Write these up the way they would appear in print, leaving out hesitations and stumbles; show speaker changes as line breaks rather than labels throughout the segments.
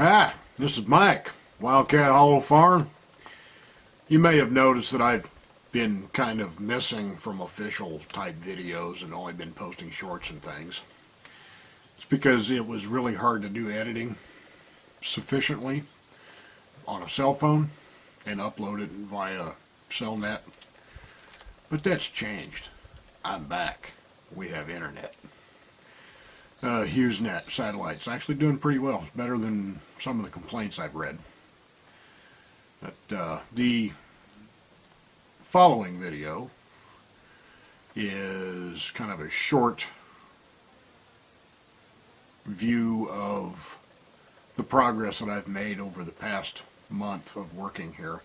Hi, this is Mike, Wildcat Hollow Farm. You may have noticed that I've been kind of missing from official type videos and only been posting shorts and things. It's because it was really hard to do editing sufficiently on a cell phone and upload it via CellNet. But that's changed. I'm back. We have internet. HughesNet satellite's actually doing pretty well. It's better than some of the complaints I've read. But the following video is kind of a short view of the progress that I've made over the past month of working here.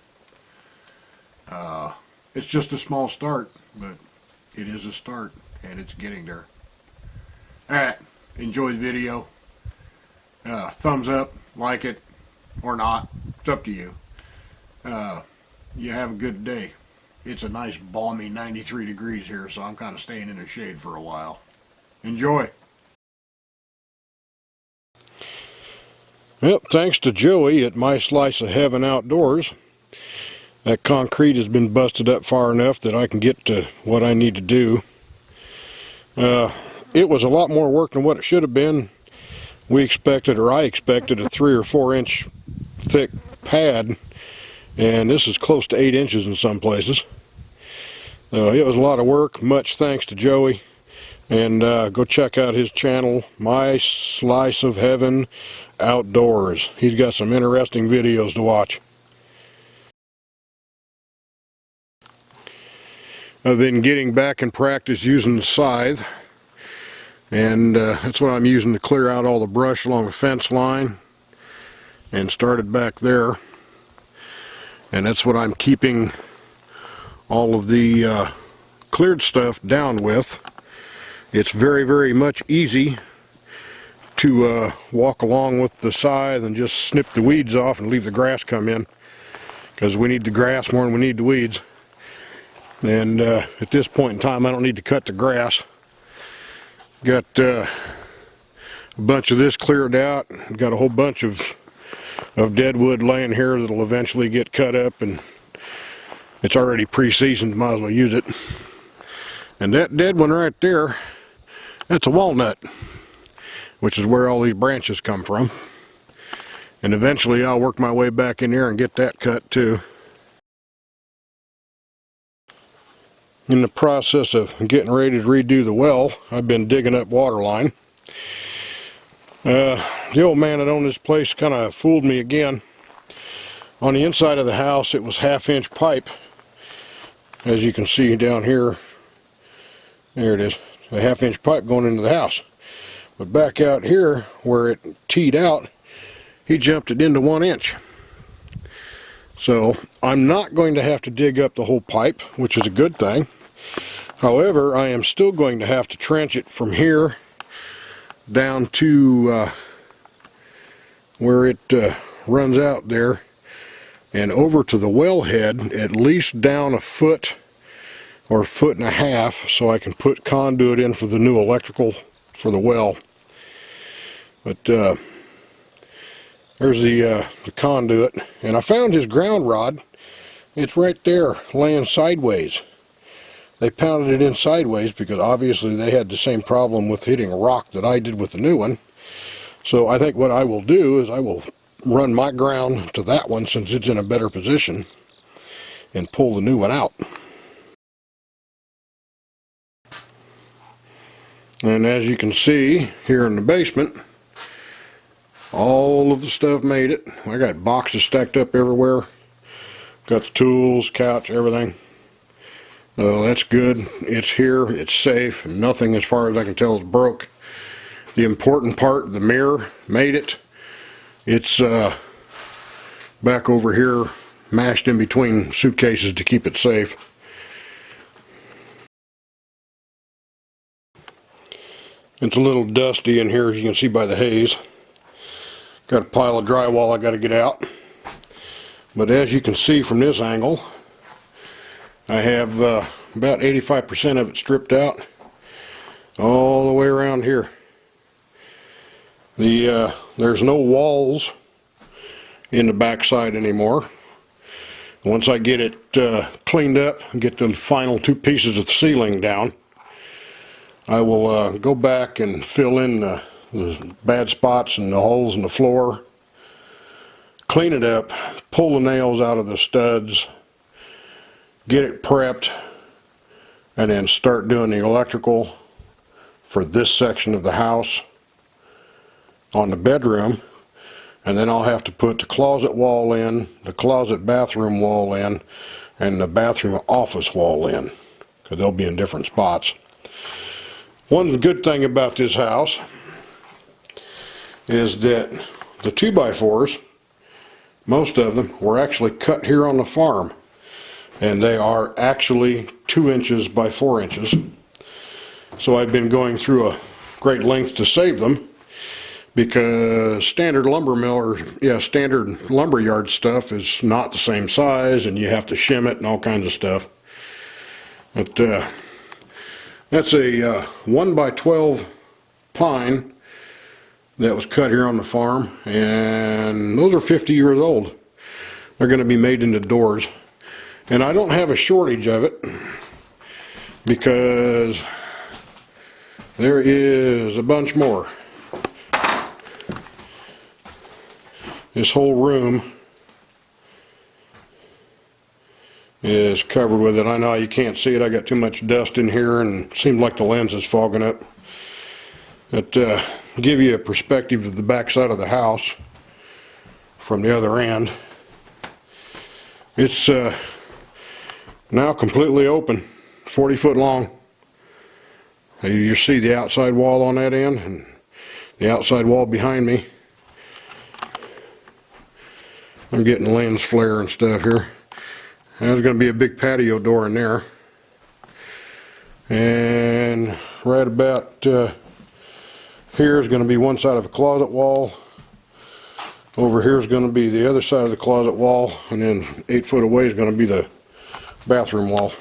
It's just a small start, but it is a start, and it's getting there. Alright, enjoy the video. Thumbs up, like it, or not. It's up to you. You have a good day. It's a nice balmy 93 degrees here, so I'm kind of staying in the shade for a while. Enjoy. Well, thanks to Joey at My Slice of Heaven Outdoors, that concrete has been busted up far enough that I can get to what I need to do. It was a lot more work than what it should have been. We expected, or I expected, a 3 or 4 inch thick pad, and this is close to 8 inches in some places. It was a lot of work, much thanks to Joey. And go check out his channel, My Slice of Heaven Outdoors. He's got some interesting videos to watch. I've been getting back in practice using the scythe, and that's what I'm using to clear out all the brush along the fence line, and started back there. And that's what I'm keeping all of the cleared stuff down with. It's very, very much easy to walk along with the scythe and just snip the weeds off and leave the grass come in, because we need the grass more than we need the weeds. And at this point in time, I don't need to cut the grass. Got a bunch of this cleared out. Got a whole bunch of dead wood laying here that'll eventually get cut up, and it's already pre-seasoned, might as well use it. And that dead one right there, that's a walnut, which is where all these branches come from. And eventually I'll work my way back in there and get that cut too. In the process of getting ready to redo the well, I've been digging up water line. The old man that owned this place kind of fooled me again. On the inside of the house, it was 1/2 inch pipe, as you can see down here. There it is, a 1/2 inch pipe going into the house. But back out here where it teed out, he jumped it into 1 inch. So I'm not going to have to dig up the whole pipe, which is a good thing. However, I am still going to have to trench it from here down to where it runs out there, and over to the wellhead, at least down 1 foot or 1.5 feet, so I can put conduit in for the new electrical for the well. But there's the conduit, and I found his ground rod. It's right there, laying sideways. They pounded it in sideways because obviously they had the same problem with hitting a rock that I did with the new one. So I think what I will do is I will run my ground to that one, since it's in a better position, and pull the new one out. And as you can see here in the basement, all of the stuff made it. I got boxes stacked up everywhere. Got the tools, couch, everything. That's good. It's here, it's safe, and nothing, as far as I can tell, is broke. The important part, the mirror, made it. It's back over here, mashed in between suitcases to keep it safe. It's a little dusty in here, as you can see by the haze. Got a pile of drywall I got to get out. But as you can see from this angle, I have about 85% of it stripped out all the way around here. There's no walls in the backside anymore. Once I get it cleaned up and get the final 2 pieces of the ceiling down, I will go back and fill in the bad spots and the holes in the floor, clean it up, pull the nails out of the studs, get it prepped, and then start doing the electrical for this section of the house on the bedroom. And then I'll have to put the closet wall in, the closet bathroom wall in, and the bathroom office wall in, because they'll be in different spots. One good thing about this house is that the 2x4s, most of them, were actually cut here on the farm, and they are actually 2 inches by 4 inches. So I've been going through a great length to save them, because standard standard lumberyard stuff is not the same size, and you have to shim it and all kinds of stuff. But that's a 1x12 pine that was cut here on the farm, and those are 50 years old. They're going to be made into doors, and I don't have a shortage of it, because there is a bunch more. This whole room is covered with it. I know you can't see it. I got too much dust in here, and it seems like the lens is fogging up. But give you a perspective of the back side of the house from the other end. It's now completely open, 40 foot long. You see the outside wall on that end and the outside wall behind me. I'm getting lens flare and stuff here. There's going to be a big patio door in there. And right about here is going to be one side of a closet wall. Over here is going to be the other side of the closet wall. And then 8 foot away is going to be the bathroom wall.